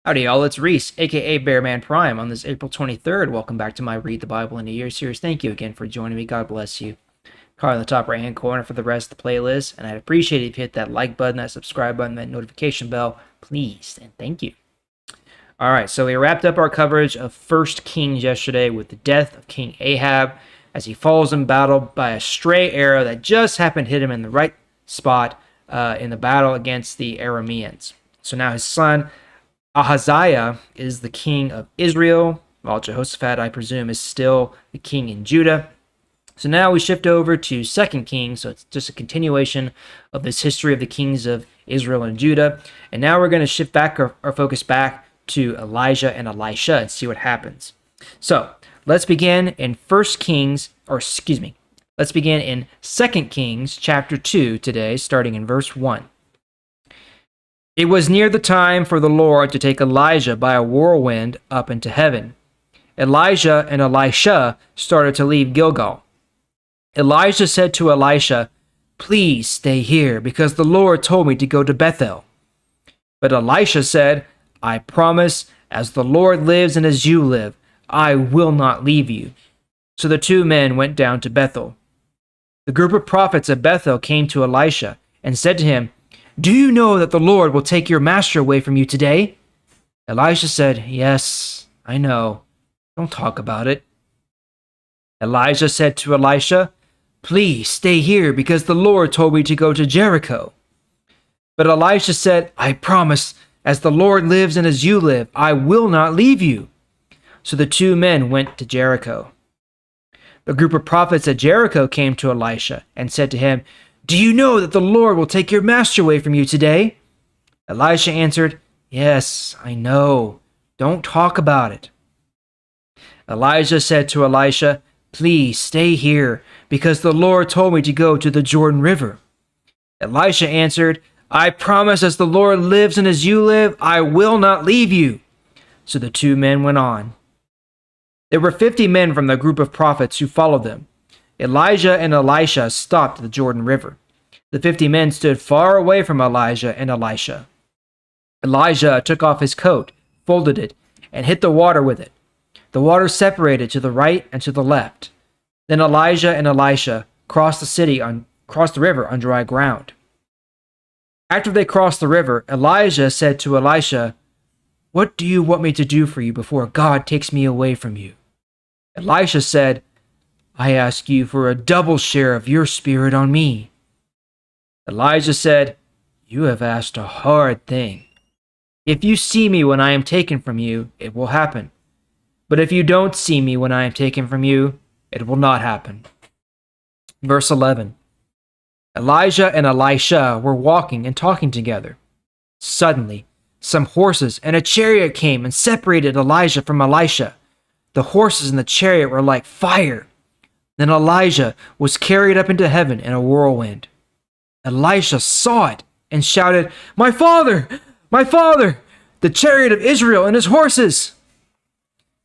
Howdy, y'all. It's Reese, aka Bearman Prime, on this April 23rd. Welcome back to my Read the Bible in a Year series. Thank you again for joining me. God bless you. Card in the top right hand corner for the rest of the playlist, and I'd appreciate it if you hit that like button, that subscribe button, that notification bell, please, and thank you. All right, so we wrapped up our coverage of 1 Kings yesterday with the death of King Ahab as he falls in battle by a stray arrow that just happened to hit him in the right spot in the battle against the Arameans. So now his son Ahaziah is the king of Israel, while Jehoshaphat, I presume, is still the king in Judah. So now we shift over to 2 Kings, so it's just a continuation of this history of the kings of Israel and Judah. And now we're going to shift back our focus back to Elijah and Elisha and see what happens. So let's begin in let's begin in 2 Kings chapter 2 today, starting in verse 1. It was near the time for the Lord to take Elijah by a whirlwind up into heaven. Elijah and Elisha started to leave Gilgal. Elijah said to Elisha, "Please stay here, because the Lord told me to go to Bethel." But Elisha said, "I promise, as the Lord lives and as you live, I will not leave you." So the two men went down to Bethel. The group of prophets at Bethel came to Elisha and said to him, "Do you know that the Lord will take your master away from you today?" Elisha said, "Yes, I know. Don't talk about it." Elijah said to Elisha, "Please stay here, because the Lord told me to go to Jericho." But Elisha said, "I promise, as the Lord lives and as you live, I will not leave you." So the two men went to Jericho. The group of prophets at Jericho came to Elisha and said to him, "Do you know that the Lord will take your master away from you today?" Elisha answered, "Yes, I know. Don't talk about it." Elijah said to Elisha, "Please stay here, because the Lord told me to go to the Jordan River." Elisha answered, "I promise, as the Lord lives and as you live, I will not leave you." So the two men went on. There were 50 men from the group of prophets who followed them. Elijah and Elisha stopped at the Jordan River. The 50 men stood far away from Elijah and Elisha. Elijah took off his coat, folded it, and hit the water with it. The water separated to the right and to the left. Then Elijah and Elisha crossed the river on dry ground. After they crossed the river, Elijah said to Elisha, "What do you want me to do for you before God takes me away from you?" Elisha said, "I ask you for a double share of your spirit on me." Elijah said, "You have asked a hard thing. If you see me when I am taken from you, it will happen. But if you don't see me when I am taken from you, it will not happen." Verse 11. Elijah and Elisha were walking and talking together. Suddenly, some horses and a chariot came and separated Elijah from Elisha. The horses and the chariot were like fire. Then Elijah was carried up into heaven in a whirlwind. Elisha saw it and shouted, "My father! My father! The chariot of Israel and his horses!"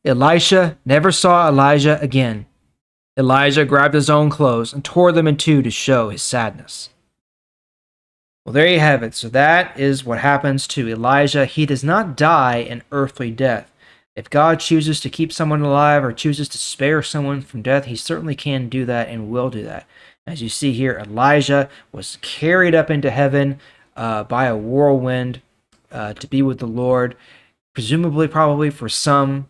Elisha never saw Elijah again. Elijah grabbed his own clothes and tore them in two to show his sadness. Well, there you have it. So that is what happens to Elijah. He does not die an earthly death. If God chooses to keep someone alive or chooses to spare someone from death, he certainly can do that and will do that. As you see here, Elijah was carried up into heaven by a whirlwind to be with the Lord, presumably probably for some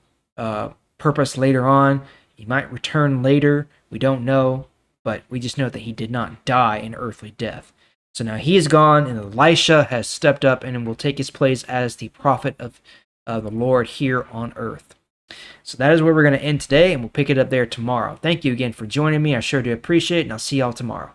purpose later on. He might return later. We don't know, but we just know that he did not die an earthly death. So now he is gone, and Elisha has stepped up and will take his place as the prophet of the Lord here on earth. So that is where we're going to end today, and we'll pick it up there tomorrow. Thank you again for joining me. I sure do appreciate it, and I'll see y'all tomorrow.